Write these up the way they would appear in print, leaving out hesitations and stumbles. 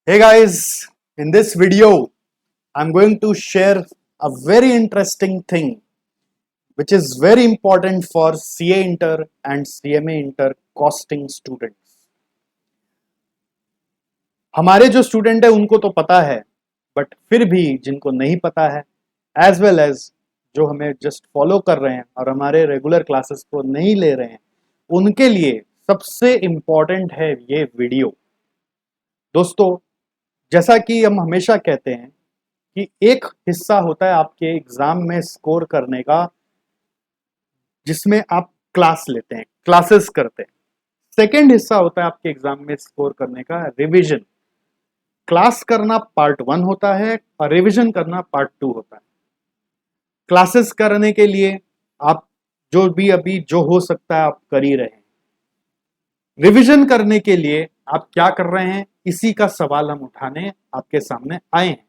Hey guys, in this video, I'm going to share a very interesting thing which is very important for CA Inter and CMA Inter costing students. हमारे जो student है उनको तो पता है, but फिर भी जिनको नहीं पता है एज वेल एज जो हमें जस्ट फॉलो कर रहे हैं और हमारे रेगुलर क्लासेस को नहीं ले रहे हैं, उनके लिए सबसे इम्पॉर्टेंट है ये वीडियो। दोस्तों, जैसा कि हम हमेशा कहते हैं कि एक हिस्सा होता है आपके एग्जाम में स्कोर करने का जिसमें आप क्लास लेते हैं, क्लासेस करते हैं। सेकेंड हिस्सा होता है आपके एग्जाम में स्कोर करने का रिवीजन। क्लास करना पार्ट 1 होता है और रिवीजन करना पार्ट 2 होता है। क्लासेस करने के लिए आप जो भी अभी जो हो सकता है आप कर ही रहे हैं। रिवीजन करने के लिए आप क्या कर रहे हैं, इसी का सवाल हम उठाने आपके सामने आए हैं।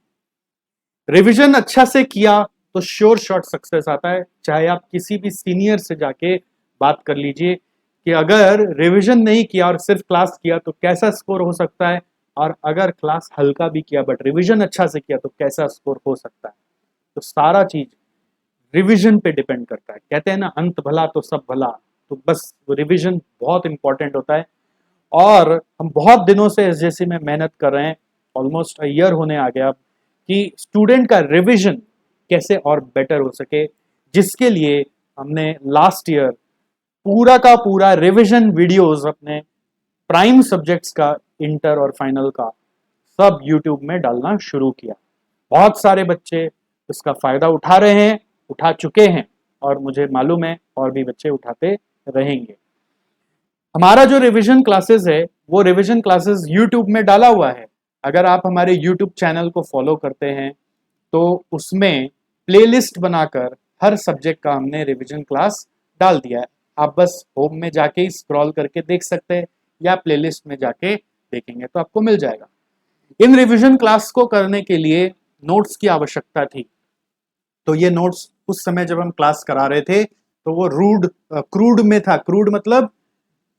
रिवीजन अच्छा से किया तो श्योर शॉट सक्सेस आता है। चाहे आप किसी भी सीनियर से जाके बात कर लीजिए कि अगर रिवीजन नहीं किया और सिर्फ क्लास किया तो कैसा स्कोर हो सकता है, और अगर क्लास हल्का भी किया बट रिवीजन अच्छा से किया तो कैसा स्कोर हो सकता है। तो सारा चीज रिवीजन पे डिपेंड करता है। कहते हैं ना, अंत भला तो सब भला। तो बस रिवीजन बहुत इंपॉर्टेंट होता है और हम बहुत दिनों से एसजेसी में मेहनत कर रहे हैं, ऑलमोस्ट अ ईयर होने आ गया कि स्टूडेंट का रिवीजन कैसे और बेटर हो सके, जिसके लिए हमने लास्ट ईयर पूरा का पूरा रिवीजन वीडियोस अपने प्राइम सब्जेक्ट्स का, इंटर और फाइनल का, सब यूट्यूब में डालना शुरू किया। बहुत सारे बच्चे इसका फायदा उठा रहे हैं, उठा चुके हैं और मुझे मालूम है और भी बच्चे उठाते रहेंगे। हमारा जो रिवीजन क्लासेस है वो रिवीजन क्लासेस यूट्यूब में डाला हुआ है। अगर आप हमारे यूट्यूब चैनल को फॉलो करते हैं तो उसमें प्लेलिस्ट बनाकर हर सब्जेक्ट का हमने रिवीजन क्लास डाल दिया है। आप बस होम में जाके ही स्क्रॉल करके देख सकते हैं या प्लेलिस्ट में जाके देखेंगे तो आपको मिल जाएगा। इन रिवीजन क्लास को करने के लिए नोट्स की आवश्यकता थी। तो ये नोट्स उस समय जब हम क्लास करा रहे थे तो वो क्रूड में था।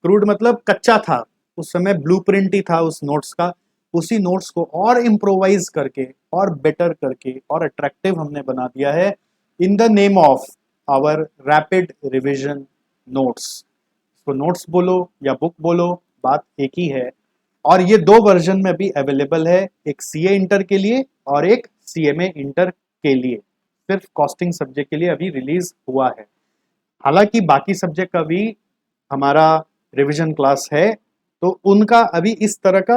क्रूड मतलब कच्चा था। उस समय ब्लूप्रिंट ही था उस नोट्स का। उसी नोट्स को और इम्प्रोवाइज करके और बेटर करके और अट्रैक्टिव हमने बना दिया है in the name of our rapid revision notes. इसको नोट्स बोलो या बुक बोलो, बात एक ही है। और ये 2 वर्जन में भी अवेलेबल है, एक सीए इंटर के लिए और एक सीएमए इंटर के लिए। सिर्फ कॉस्टिंग सब्जेक्ट के लिए अभी रिलीज हुआ है। हालांकि बाकी सब्जेक्ट का भी हमारा रिवीजन क्लास है, तो उनका अभी इस तरह का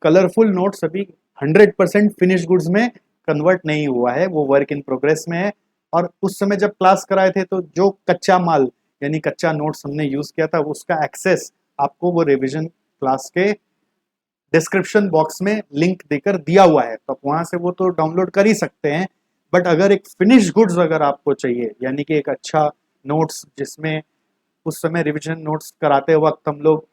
कलरफुल नोट्स अभी 100% फिनिश गुड्स में कन्वर्ट नहीं हुआ है, वो वर्क इन प्रोग्रेस में है। और उस समय जब क्लास कराए थे तो जो कच्चा माल यानी कच्चा नोट्स हमने यूज किया था उसका एक्सेस आपको वो रिवीजन क्लास के डिस्क्रिप्शन बॉक्स में लिंक देकर दिया हुआ है, तो आप वहां से वो तो डाउनलोड कर ही सकते हैं। बट अगर एक फिनिश गुड्स अगर आपको चाहिए, यानी कि एक अच्छा नोट्स जिसमें उस समय रिवीजन नोट्स कराते वक्त हम लोग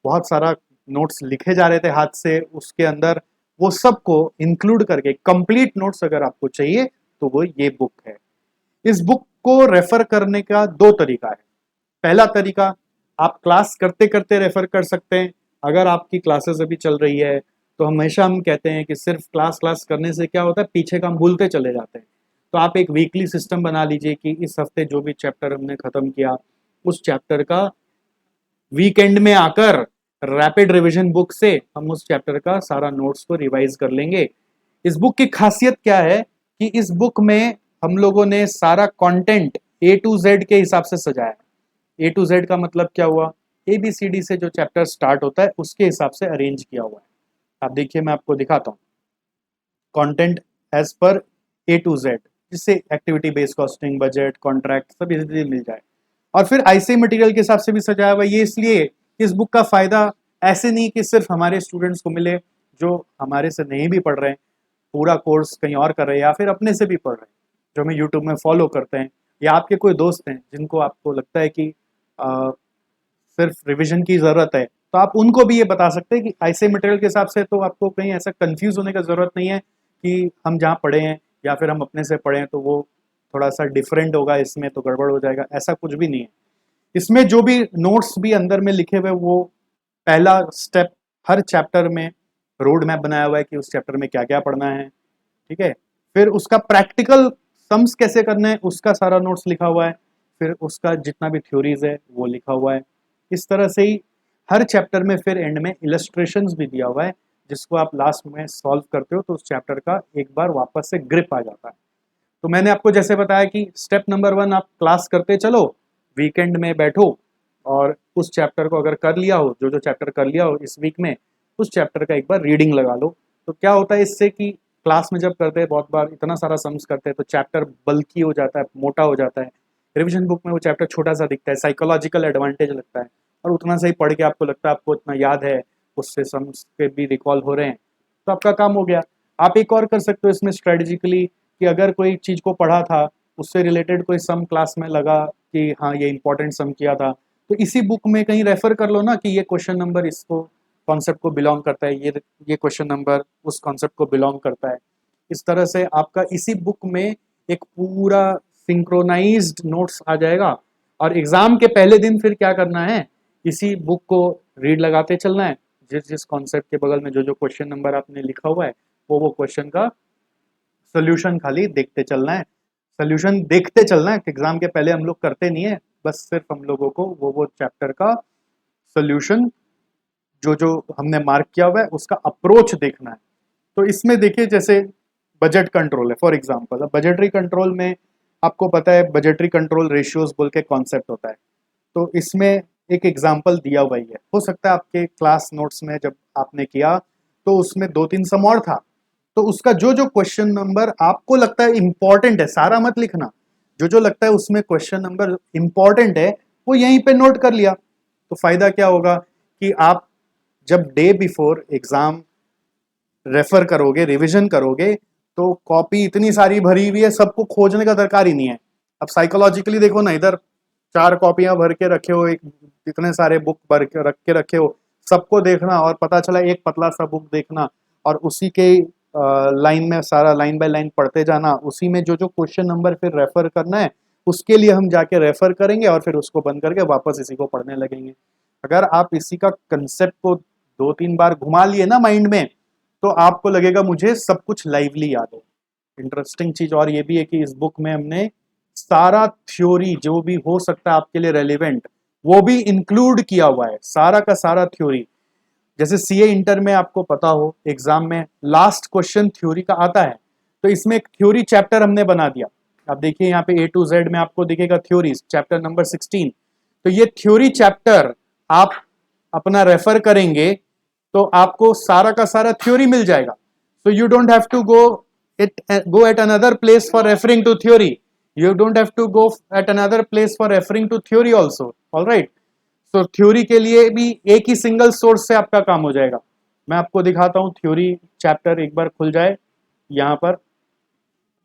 बहुत सारा नोट्स लिखे जा रहे थे हाथ से, उसके अंदर वो सबको इंक्लूड करके कंप्लीट नोट्स अगर आपको चाहिए तो वो ये बुक है। इस बुक को रेफर करने का 2 तरीका है। पहला तरीका, आप क्लास करते करते रेफर कर सकते हैं। अगर आपकी क्लासेस अभी चल रही है तो हमेशा हम कहते हैं कि सिर्फ क्लास करने से क्या होता है, पीछे का हम भूलते चले जाते हैं। तो आप एक वीकली सिस्टम बना लीजिए कि इस हफ्ते जो भी चैप्टर हमने खत्म किया उस चैप्टर का वीकेंड में आकर रैपिड रिवीजन बुक से हम उस चैप्टर का सारा नोट्स को रिवाइज कर लेंगे। इस बुक की खासियत क्या है कि इस बुक में हम लोगों ने सारा कंटेंट ए टू जेड के हिसाब से सजाया है। ए टू जेड का मतलब क्या हुआ, ए बी सी डी से जो चैप्टर स्टार्ट होता है उसके हिसाब से अरेंज किया हुआ है। आप देखिए, मैं आपको दिखाता हूँ content as per A to Z, जिससे activity based costing, budget, contract सब इजीली मिल जाए। और फिर आईसी मटेरियल के हिसाब से भी सजाया हुआ। ये इसलिए इस बुक का फायदा ऐसे नहीं कि सिर्फ हमारे स्टूडेंट्स को मिले जो हमारे से नहीं भी पढ़ रहे हैं, पूरा कोर्स कहीं और कर रहे हैं, या फिर अपने से भी पढ़ रहे हैं जो हमें यूट्यूब में फॉलो करते हैं, या आपके कोई दोस्त हैं जिनको आपको लगता है कि सिर्फ रिवीजन की ज़रूरत है, तो आप उनको भी ये बता सकते हैं कि ऐसे मटेरियल के हिसाब से तो आपको कहीं ऐसा कंफ्यूज होने का ज़रूरत नहीं है कि हम जहाँ पढ़े हैं या फिर हम अपने से पढ़े हैं तो वो थोड़ा सा डिफरेंट होगा, इसमें तो गड़बड़ हो जाएगा। ऐसा कुछ भी नहीं है। इसमें जो भी नोट्स भी अंदर में लिखे हुए वो पहला स्टेप हर चैप्टर में रोड मैप बनाया हुआ है कि उस चैप्टर में क्या क्या पढ़ना है, ठीक है। फिर उसका प्रैक्टिकल सम्स कैसे करना है उसका सारा नोट्स लिखा हुआ है, फिर उसका जितना भी थ्योरीज है वो लिखा हुआ है। इस तरह से ही हर चैप्टर में फिर एंड में इलस्ट्रेशंस भी दिया हुआ है, जिसको आप लास्ट में सॉल्व करते हो तो उस चैप्टर का एक बार वापस से ग्रिप आ जाता है। तो मैंने आपको जैसे बताया कि स्टेप नंबर 1 आप क्लास करते चलो, वीकेंड में बैठो और उस चैप्टर को अगर कर लिया हो, जो जो चैप्टर कर लिया हो इस वीक में, उस चैप्टर का एक बार रीडिंग लगा लो। तो क्या होता है इससे कि क्लास में जब करते हैं बहुत बार इतना सारा सम्स करते हैं तो चैप्टर बल्की हो जाता है, मोटा हो जाता है। रिविजन बुक में वो चैप्टर छोटा सा दिखता है, साइकोलॉजिकल एडवांटेज लगता है, और उतना सही पढ़ के आपको लगता है आपको इतना याद है, उससे सम्स के भी रिकॉल हो रहे हैं, तो आपका काम हो गया। आप एक और कर सकते हो इसमें स्ट्रेटेजिकली कि अगर कोई चीज़ को पढ़ा था, उससे रिलेटेड कोई सम क्लास में लगा कि हाँ ये इंपॉर्टेंट सम किया था, तो इसी बुक में कहीं रेफर कर लो ना कि ये क्वेश्चन नंबर इसको कॉन्सेप्ट को बिलोंग करता है, ये क्वेश्चन नंबर उस कॉन्सेप्ट को बिलोंग करता है। इस तरह से आपका इसी बुक में एक पूरा सिंक्रोनाइज्ड नोट्स आ जाएगा, और एग्जाम के पहले दिन फिर क्या करना है, इसी बुक को रीड लगाते चलना है, जिस जिस कॉन्सेप्ट के बगल में जो जो क्वेश्चन नंबर आपने लिखा हुआ है वो क्वेश्चन का सोल्यूशन खाली देखते चलना है। सोल्यूशन देखते चलना है, एग्जाम के पहले हम लोग करते नहीं है, बस सिर्फ हम लोगों को वो चैप्टर का सोल्यूशन जो जो हमने मार्क किया हुआ है उसका अप्रोच देखना है। तो इसमें देखिए जैसे बजट कंट्रोल है फॉर एग्जांपल, अब बजटरी कंट्रोल में आपको पता है बजटरी कंट्रोल रेशियोज बोल के कॉन्सेप्ट होता है। तो इसमें एक एग्जांपल दिया हुआ ही है, हो सकता है आपके क्लास नोट्स में जब आपने किया तो उसमें 2-3 सम और था, तो उसका जो जो क्वेश्चन नंबर आपको लगता है इंपॉर्टेंट है, सारा मत लिखना, जो जो लगता है उसमें क्वेश्चन नंबर इंपॉर्टेंट है वो यहीं पे नोट कर लिया। तो फायदा क्या होगा कि आप जब डे बिफोर एग्जाम रेफर करोगे, रिवीजन करोगे, तो कॉपी इतनी सारी भरी हुई है, सबको खोजने का दरकार ही नहीं है। अब साइकोलॉजिकली देखो ना, इधर 4 कॉपियां भर के रखे हो, एक इतने सारे बुक भर के रखे हो, सबको देखना और पता चला एक पतला सा बुक देखना और उसी के लाइन में सारा लाइन बाय लाइन पढ़ते जाना, उसी में जो जो क्वेश्चन नंबर फिर रेफर करना है उसके लिए हम जाके रेफर करेंगे और फिर उसको बंद करके वापस इसी को पढ़ने लगेंगे। अगर आप इसी का कंसेप्ट को 2-3 बार घुमा लिए ना माइंड में, तो आपको लगेगा मुझे सब कुछ लाइवली याद है। इंटरेस्टिंग चीज और ये भी है कि इस बुक में हमने सारा थ्योरी जो भी हो सकता है आपके लिए रेलिवेंट वो भी इंक्लूड किया हुआ है, सारा का सारा थ्योरी। जैसे सीए इंटर में आपको पता हो एग्जाम में लास्ट क्वेश्चन थ्योरी का आता है, तो इसमें एक थ्योरी चैप्टर हमने बना दिया। आप देखिए यहाँ पे A to Z में आपको दिखेगा थ्योरीज चैप्टर नंबर 16, तो ये थ्योरी चैप्टर आप अपना रेफर करेंगे तो आपको सारा का सारा थ्योरी मिल जाएगा। So you don't have to go at another place for referring to theory, you don't have to go at another place for referring to theory also, all right। So theory के लिए भी एक ही single source से आपका काम हो जाएगा। मैं आपको दिखाता हूँ थ्योरी चैप्टर, एक बार खुल जाए यहाँ पर,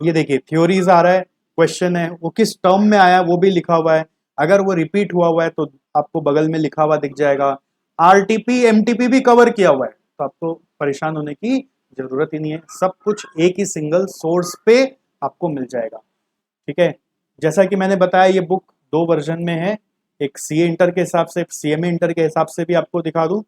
ये देखिए थ्योरीज आ रहा है, क्वेश्चन है, वो किस टर्म में आया वो भी लिखा हुआ है, अगर वो रिपीट हुआ है तो आपको बगल में लिखा हुआ दिख जाएगा। आरटीपी एमटीपी भी कवर किया हुआ है, तो आपको परेशान होने की जरूरत ही नहीं है, सब कुछ एक ही सिंगल सोर्स पे आपको मिल जाएगा, ठीक है। जैसा कि मैंने बताया ये बुक 2 वर्जन में है, एक सीए इंटर के हिसाब से, सीएमए इंटर के हिसाब से भी आपको दिखा दूं।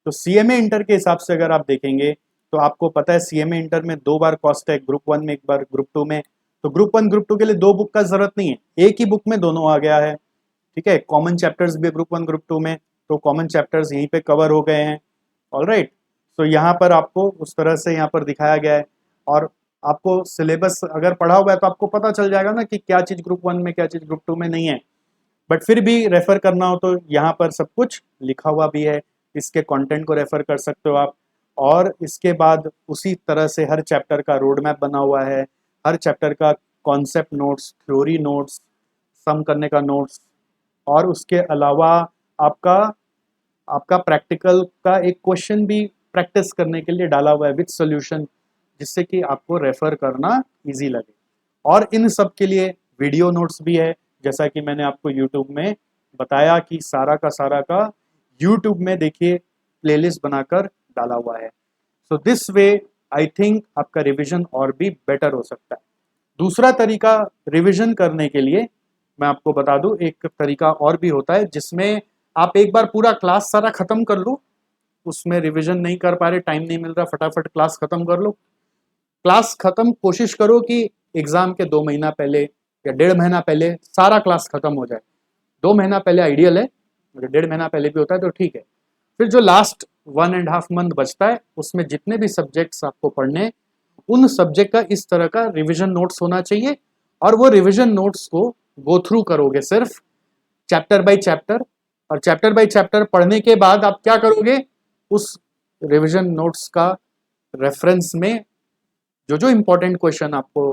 तो सीएमए इंटर के हिसाब से अगर आप देखेंगे तो आपको पता है सीएमए इंटर में 2 बार कॉस्ट है, ग्रुप 1 में एक बार, ग्रुप 2 में। तो ग्रुप 1 ग्रुप 2 के लिए 2 बुक का जरूरत नहीं है, एक ही बुक में दोनों आ गया है, ठीक है। कॉमन चैप्टर्स भी ग्रुप 1 ग्रुप 2 में, तो कॉमन चैप्टर्स यहीं पे कवर हो गए हैं, ऑलराइट। तो यहाँ पर आपको उस तरह से यहाँ पर दिखाया गया है, और आपको सिलेबस अगर पढ़ा हुआ है तो आपको पता चल जाएगा ना कि क्या चीज ग्रुप 1 में क्या चीज ग्रुप 2 में नहीं है। बट फिर भी रेफर करना हो तो यहाँ पर सब कुछ लिखा हुआ भी है, इसके कंटेंट को रेफर कर सकते हो आप। और इसके बाद उसी तरह से हर चैप्टर का रोड मैप बना हुआ है, हर चैप्टर का कॉन्सेप्ट नोट्स, थ्योरी नोट्स, सम करने का नोट्स, और उसके अलावा आपका आपका प्रैक्टिकल का एक क्वेश्चन भी प्रैक्टिस करने के लिए डाला हुआ है विद सॉल्यूशन, जिससे कि आपको रेफर करना इजी लगे। और इन सब के लिए वीडियो नोट्स भी है, जैसा कि मैंने आपको यूट्यूब में बताया कि सारा का यूट्यूब में देखिए प्लेलिस्ट बनाकर डाला हुआ है। So this way I think आपका रिवीजन और भी बेटर हो सकता है। दूसरा तरीका रिवीजन करने के लिए मैं आपको बता दूं, एक तरीका और भी होता है जिसमें आप एक बार पूरा क्लास सारा खत्म कर लो, उसमें रिवीजन नहीं कर पा रहे, टाइम नहीं मिल रहा, फटाफट क्लास खत्म कर लो। क्लास खत्म कोशिश करो कि एग्जाम के 2 महीना पहले या 1.5 महीना पहले सारा क्लास खत्म हो जाए। 2 महीना पहले आइडियल है, अगर 1.5 महीना पहले भी होता है तो ठीक है। फिर जो लास्ट 1.5 मंथ बचता है उसमें जितने भी सब्जेक्ट्स आपको पढ़ने हैं उन सब्जेक्ट का इस तरह का रिविजन नोट्स होना चाहिए, और वो रिविजन नोट्स को गो थ्रू करोगे सिर्फ चैप्टर बाय चैप्टर, और चैप्टर बाय चैप्टर पढ़ने के बाद आप क्या करोगे, उस रिविजन नोट्स का रेफरेंस में जो जो इंपॉर्टेंट क्वेश्चन आपको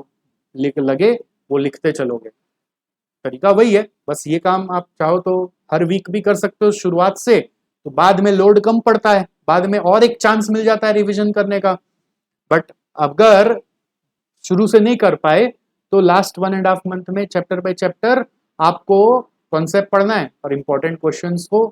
लिख लगे वो लिखते चलोगे। तरीका वही है, बस ये काम आप चाहो तो हर वीक भी कर सकते हो शुरुआत से, तो बाद में लोड कम पड़ता है, बाद में और एक चांस मिल जाता है रिवीजन करने का। बट अगर शुरू से नहीं कर पाए तो लास्ट 1.5 मंथ में चैप्टर बाय चैप्टर आपको कॉन्सेप्ट पढ़ना है और इंपॉर्टेंट क्वेश्चंस को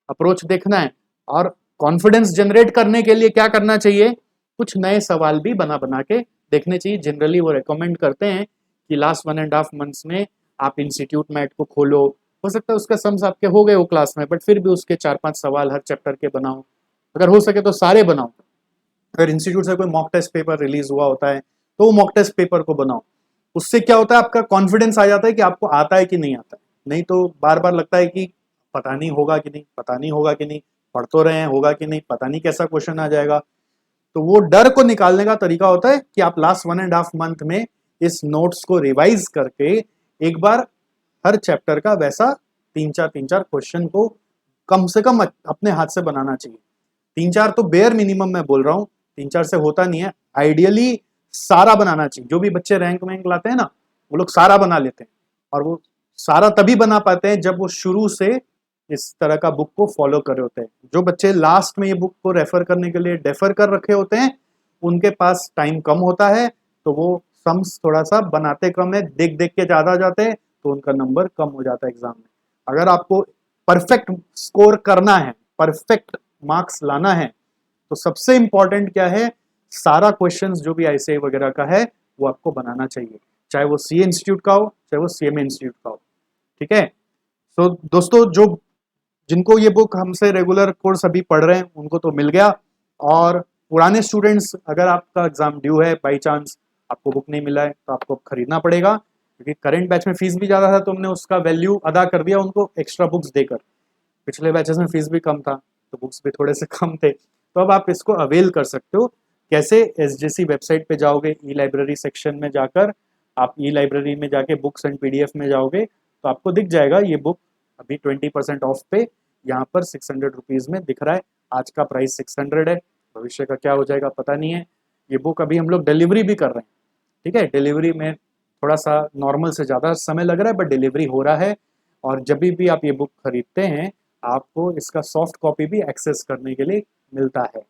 अप्रोच देखना है। और कॉन्फिडेंस जनरेट करने के लिए क्या करना चाहिए, कुछ नए सवाल भी बना बना के देखने चाहिए। जनरली वो रेकमेंड करते हैं कि लास्ट 1.5 मंथ्स में आप इंस्टीट्यूट मैट को खोलो, हो सकता है उसका सम्स आपके हो गए वो क्लास में, बट फिर भी उसके 4-5 सवाल हर चैप्टर के बनाओ, अगर हो सके तो सारे बनाओ। अगर इंस्टीट्यूट से कोई मॉक टेस्ट पेपर रिलीज हुआ होता है तो वो मॉक टेस्ट पेपर को बनाओ। उससे क्या होता है, आपका कॉन्फिडेंस आ जाता है कि आपको आता है कि नहीं आता है। नहीं तो बार बार लगता है कि पता नहीं होगा कि नहीं, पता नहीं होगा कि नहीं, पढ़ तो रहे हैं, होगा कि नहीं, पता नहीं कैसा क्वेश्चन आ जाएगा। तो वो डर को निकालने का तरीका होता है कि आप लास्ट 1.5 मंथ में इस नोट्स को रिवाइज करके एक बार हर चैप्टर का वैसा 3-4 क्वेश्चन को कम से कम अपने हाथ से बनाना चाहिए। 3-4 तो बेयर मिनिमम मैं बोल रहा हूँ, 3-4 से होता नहीं है, आइडियली सारा बनाना चाहिए। जो भी बच्चे रैंक वैंक लाते हैं ना, वो लोग सारा बना लेते हैं, और वो सारा तभी बना पाते हैं जब वो शुरू से इस तरह का बुक को फॉलो कर रहे होते हैं। जो बच्चे लास्ट में ये बुक को रेफर करने के लिए डेफर कर रखे होते हैं, उनके पास टाइम कम होता है, तो वो सम्स थोड़ा सा बनाते कम है, देख देख के ज्यादा जाते हैं, तो उनका नंबर कम हो जाता है एग्जाम में। अगर आपको परफेक्ट स्कोर करना है, परफेक्ट मार्क्स लाना है, तो सबसे इंपॉर्टेंट क्या है, सारा क्वेश्चंस जो भी आईसीआई वगैरह का है वो आपको बनाना चाहिए, चाहे वो सीए इंस्टीट्यूट का हो, चाहे वो सीएमए इंस्टीट्यूट का हो। ठीक है। तो दोस्तों, जो जिनको ये बुक हमसे रेगुलर कोर्स अभी पढ़ रहे हैं उनको तो मिल गया, और पुराने स्टूडेंट्स, अगर आपका एग्जाम ड्यू है, बाई चांस आपको बुक नहीं मिला है, तो आपको खरीदना पड़ेगा, क्योंकि करंट बैच में फीस भी ज़्यादा था, तो हमने उसका वैल्यू अदा कर दिया उनको एक्स्ट्रा बुक्स देकर। पिछले बैचेस में फीस भी कम था तो बुक्स भी थोड़े से कम थे, तो अब आप इसको अवेल कर सकते हो। कैसे, एसजेसी वेबसाइट पे जाओगे, ई लाइब्रेरी सेक्शन में जाकर आप ई लाइब्रेरी में जाके बुक्स एंड पीडीएफ में जाओगे तो आपको दिख जाएगा ये बुक अभी 20% ऑफ पे यहाँ पर 600 रुपीज़ में दिख रहा है। आज का प्राइस 600 है, भविष्य का क्या हो जाएगा पता नहीं है। ये बुक अभी हम लोग डिलीवरी भी कर रहे हैं, ठीक है। डिलीवरी में थोड़ा सा नॉर्मल से ज़्यादा समय लग रहा है, बट डिलीवरी हो रहा है, और जब भी आप ये बुक खरीदते हैं आपको इसका सॉफ्ट कॉपी भी एक्सेस करने के लिए मिलता है।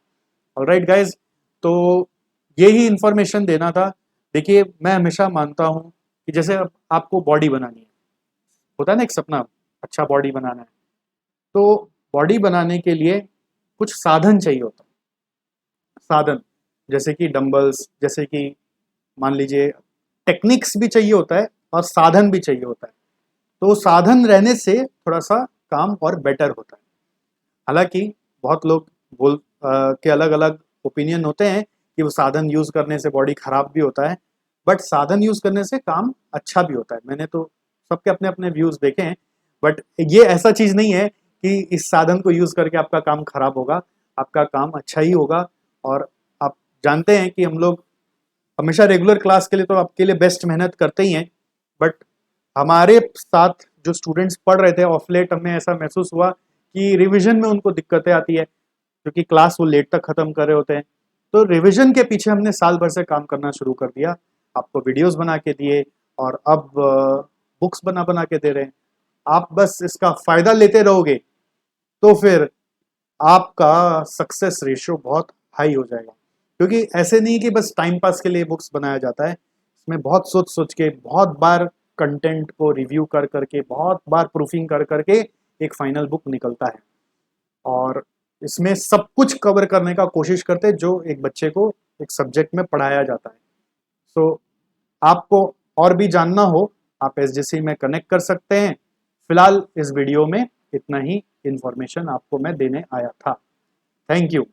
ऑलराइट गाइज, तो यही इंफॉर्मेशन देना था। देखिए, मैं हमेशा मानता हूँ कि जैसे आपको बॉडी बनानी है, होता है ना एक सपना, अच्छा बॉडी बनाना है, तो बॉडी बनाने के लिए कुछ साधन चाहिए होता है। साधन जैसे कि डंबल्स, जैसे कि मान लीजिए टेक्निक्स भी चाहिए होता है और साधन भी चाहिए होता है। तो साधन रहने से थोड़ा सा काम और बेटर होता है। हालांकि बहुत लोग के अलग अलग ओपिनियन होते हैं कि वो साधन यूज करने से बॉडी खराब भी होता है, बट साधन यूज करने से काम अच्छा भी होता है। मैंने तो सबके अपने अपने व्यूज देखे हैं, बट ये ऐसा चीज नहीं है कि इस साधन को यूज करके आपका काम खराब होगा, आपका काम अच्छा ही होगा। और आप जानते हैं कि हम लोग हमेशा रेगुलर क्लास के लिए तो आपके लिए बेस्ट मेहनत करते ही हैं, बट हमारे साथ जो स्टूडेंट्स पढ़ रहे थे ऑफ लेट, हमें ऐसा महसूस हुआ कि रिवीजन में उनको दिक्कतें आती है, क्योंकि क्लास वो लेट तक खत्म कर रहे होते हैं। तो रिवीजन के पीछे हमने साल भर से काम करना शुरू कर दिया, आपको वीडियोस बना के दिए, और अब बुक्स बना बना के दे रहे हैं। आप बस इसका फायदा लेते रहोगे तो फिर आपका सक्सेस रेशियो बहुत हाई हो जाएगा। क्योंकि ऐसे नहीं कि बस टाइम पास के लिए बुक्स बनाया जाता है, इसमें बहुत सोच सोच के, बहुत बार कंटेंट को रिव्यू कर करके, बहुत बार प्रूफिंग कर करके एक फाइनल बुक निकलता है, और इसमें सब कुछ कवर करने का कोशिश करते हैं जो एक बच्चे को एक सब्जेक्ट में पढ़ाया जाता है। सो आपको और भी जानना हो, आप एसजेसी में कनेक्ट कर सकते हैं। फिलहाल इस वीडियो में इतना ही इंफॉर्मेशन आपको मैं देने आया था। Thank you.